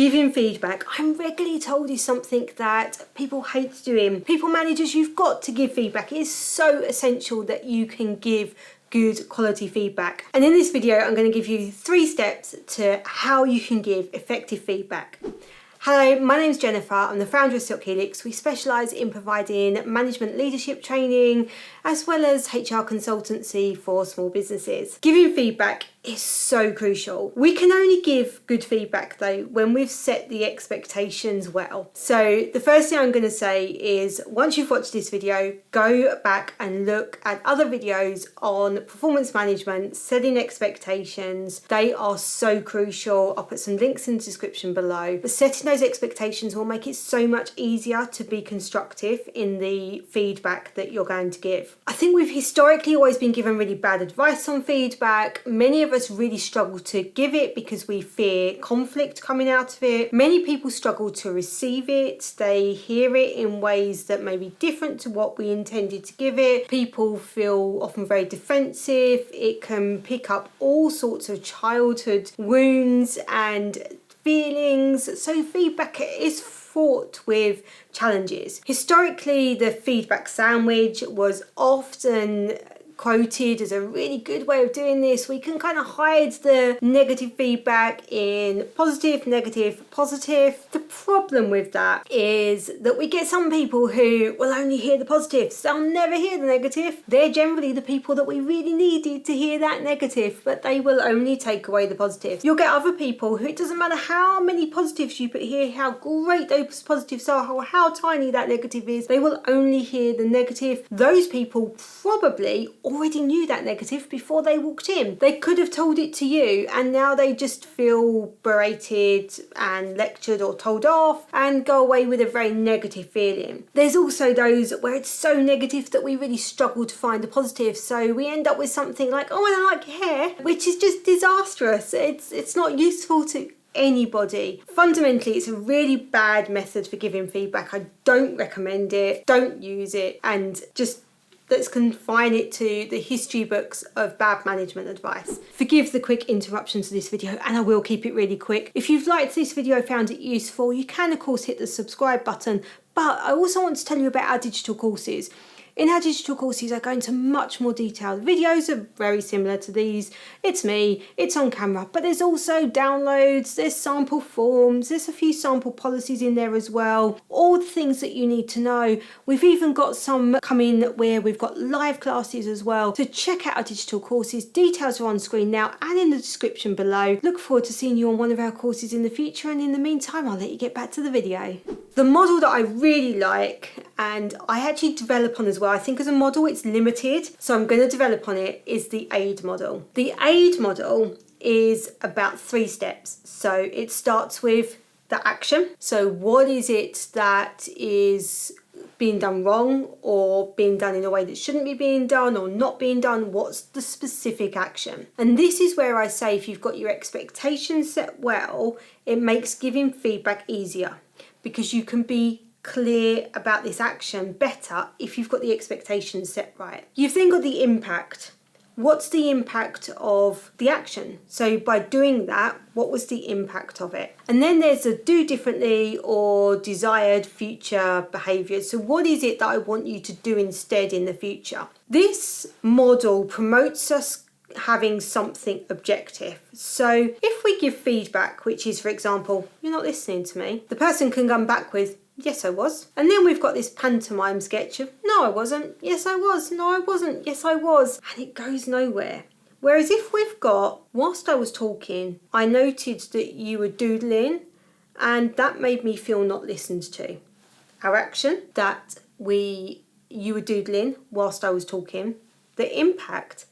Giving feedback, I'm regularly told, is something that people hate doing. People managers, you've got to give feedback. It is so essential that you can give good quality feedback. And in this video, I'm going to give you 3 steps to how you can give effective feedback. Hello, my name's Jennifer. I'm the founder of Silk Helix. We specialise in providing management leadership training as well as HR consultancy for small businesses. Giving feedback is so crucial. We can only give good feedback though when we've set the expectations well. So the first thing I'm going to say is once you've watched this video, go back and look at other videos on performance management, setting expectations. They are so crucial. I'll put some links in the description below. But setting those expectations will make it so much easier to be constructive in the feedback that you're going to give. I think we've historically always been given really bad advice on feedback. Many of us really struggle to give it because we fear conflict coming out of it. Many people struggle to receive it. They hear it in ways that may be different to what we intended to give it. People feel often very defensive. It can pick up all sorts of childhood wounds and feelings. So feedback is fraught with challenges. Historically, the feedback sandwich was often quoted as a really good way of doing this. We can kind of hide the negative feedback in positive, negative, positive. The problem with that is that we get some people who will only hear the positives. They'll never hear the negative. They're generally the people that we really needed to hear that negative, but they will only take away the positive. You'll get other people who it doesn't matter how many positives you put here, how great those positives are, or how tiny that negative is, they will only hear the negative. Those people probably already knew that negative before they walked in. They could have told it to you and now they just feel berated and lectured or told off and go away with a very negative feeling. There's also those where it's so negative that we really struggle to find the positive, so we end up with something like, oh, I don't like your hair, which is just disastrous. It's not useful to anybody. Fundamentally, it's a really bad method for giving feedback. I don't recommend it. Don't use it, and just let's confine it to the history books of bad management advice. Forgive the quick interruption to this video, and I will keep it really quick. If you've liked this video, found it useful, you can of course hit the subscribe button, but I also want to tell you about our digital courses. In our digital courses, I go into much more detail. The videos are very similar to these. It's me, it's on camera, but there's also downloads, there's sample forms, there's a few sample policies in there as well. All the things that you need to know. We've even got some coming where we've got live classes as well. So check out our digital courses. Details are on screen now and in the description below. Look forward to seeing you on one of our courses in the future, and in the meantime, I'll let you get back to the video. The model that I really like, and I actually develop on as well, I think as a model it's limited, so I'm going to develop on it, is the AID model. The AID model is about 3 steps. So it starts with the action. So what is it that is being done wrong or being done in a way that shouldn't be being done or not being done? What's the specific action? And this is where I say if you've got your expectations set well, it makes giving feedback easier because you can be clear about this action better if you've got the expectations set right. You've then got the impact. What's the impact of the action? So by doing that, what was the impact of it? And then there's a do differently or desired future behaviours. So what is it that I want you to do instead in the future? This model promotes us having something objective. So if we give feedback, which is, for example, you're not listening to me, the person can come back with, yes, I was. And then we've got this pantomime sketch of, no, I wasn't. Yes, I was. No, I wasn't. Yes, I was. And it goes nowhere. Whereas if we've got, whilst I was talking, I noted that you were doodling and that made me feel not listened to. Our action, that you were doodling whilst I was talking. The impact,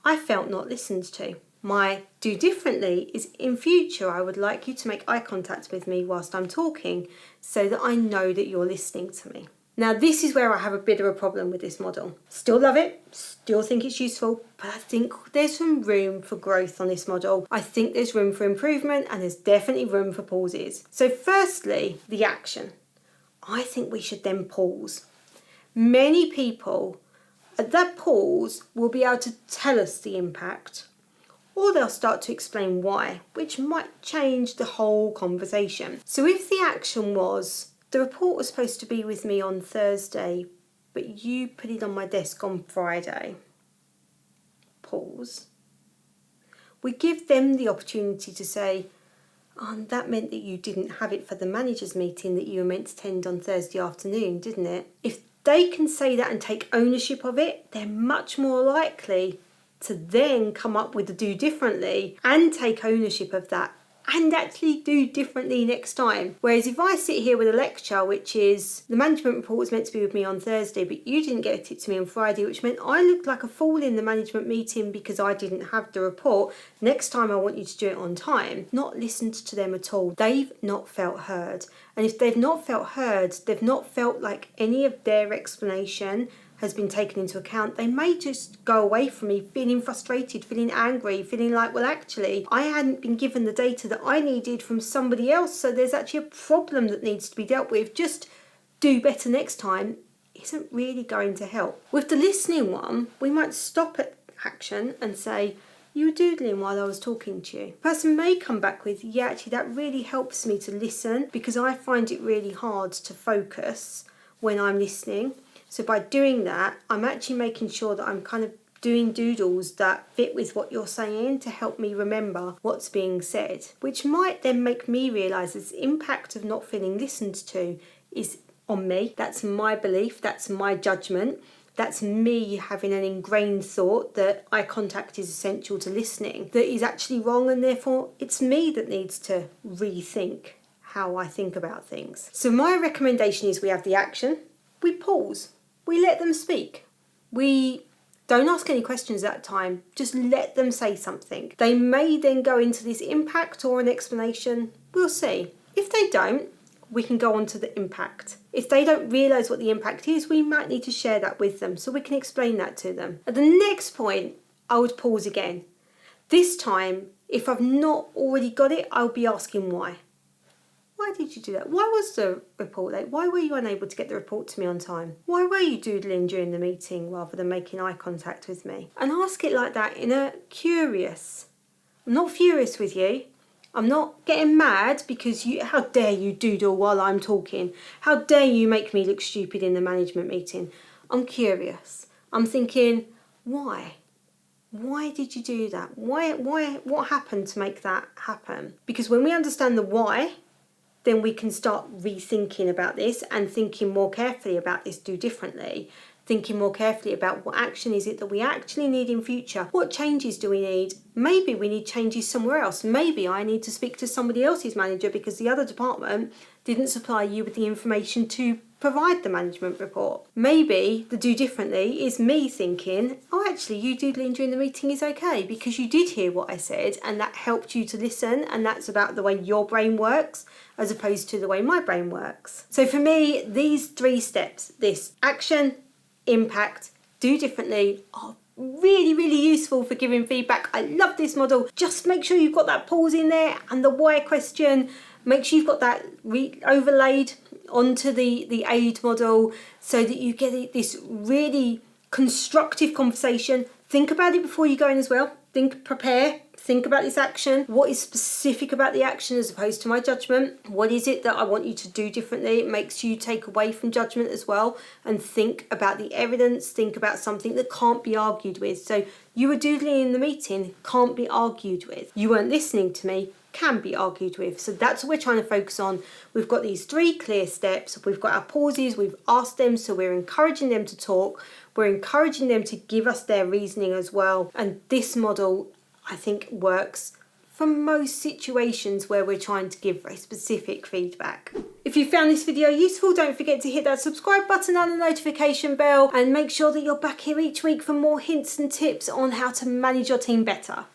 I felt not listened to. My do differently is in future I would like you to make eye contact with me whilst I'm talking so that I know that you're listening to me. Now this is where I have a bit of a problem with this model. Still love it, still think it's useful, but I think there's some room for growth on this model. I think there's room for improvement and there's definitely room for pauses. So firstly, the action. I think we should then pause. Many people at that pause will be able to tell us the impact, or they'll start to explain why, which might change the whole conversation. So if the action was, the report was supposed to be with me on Thursday, but you put it on my desk on Friday, pause. We give them the opportunity to say, oh, that meant that you didn't have it for the managers meeting that you were meant to attend on Thursday afternoon, didn't it? If they can say that and take ownership of it, they're much more likely to then come up with the do differently and take ownership of that and actually do differently next time. Whereas if I sit here with a lecture, which is the management report was meant to be with me on Thursday, but you didn't get it to me on Friday, which meant I looked like a fool in the management meeting because I didn't have the report. Next time I want you to do it on time. Not listened to them at all. They've not felt heard. And if they've not felt heard, they've not felt like any of their explanation has been taken into account, they may just go away from me feeling frustrated, feeling angry, feeling like, well, actually, I hadn't been given the data that I needed from somebody else, so there's actually a problem that needs to be dealt with. Just do better next time isn't really going to help. With the listening one, we might stop at action and say, you were doodling while I was talking to you. The person may come back with, yeah, actually, that really helps me to listen because I find it really hard to focus when I'm listening. So by doing that, I'm actually making sure that I'm kind of doing doodles that fit with what you're saying to help me remember what's being said, which might then make me realise this impact of not feeling listened to is on me. That's my belief, that's my judgment, that's me having an ingrained thought that eye contact is essential to listening, that is actually wrong, and therefore it's me that needs to rethink how I think about things. So my recommendation is we have the action, we pause. We let them speak. We don't ask any questions at that time. Just let them say something. They may then go into this impact or an explanation. We'll see. If they don't, we can go on to the impact. If they don't realise what the impact is, we might need to share that with them so we can explain that to them. At the next point, I would pause again. This time, if I've not already got it, I'll be asking why. Why did you do that? Why was the report late? Why were you unable to get the report to me on time? Why were you doodling during the meeting rather than making eye contact with me? And ask it like that in a curious. I'm not furious with you. I'm not getting mad because how dare you doodle while I'm talking? How dare you make me look stupid in the management meeting? I'm curious. I'm thinking, why? Why did you do that? What happened to make that happen? Because when we understand the why, then we can start rethinking about this and thinking more carefully about this do differently, thinking more carefully about what action is it that we actually need in future. What changes do we need? Maybe we need changes somewhere else. Maybe I need to speak to somebody else's manager because the other department didn't supply you with the information to provide the management report. Maybe the do differently is me thinking, oh, actually, you doodling during the meeting is okay because you did hear what I said and that helped you to listen, and that's about the way your brain works as opposed to the way my brain works. So for me, these 3 steps, this action, impact, do differently, are really, really useful for giving feedback. I love this model. Just make sure you've got that pause in there and the why question. Make sure you've got that overlaid onto the aid model so that you get this really constructive conversation. Think about it before you go in as well. Prepare, think about this action. What is specific about the action as opposed to my judgment? What is it that I want you to do differently? It makes you take away from judgment as well and think about the evidence, think about something that can't be argued with. So you were doodling in the meeting, can't be argued with. You weren't listening to me, can be argued with. So that's what we're trying to focus on. We've got these 3 clear steps. We've got our pauses. We've asked them, so we're encouraging them to talk. We're encouraging them to give us their reasoning as well. And this model, I think, works for most situations where we're trying to give very specific feedback. If you found this video useful, don't forget to hit that subscribe button and the notification bell, and make sure that you're back here each week for more hints and tips on how to manage your team better.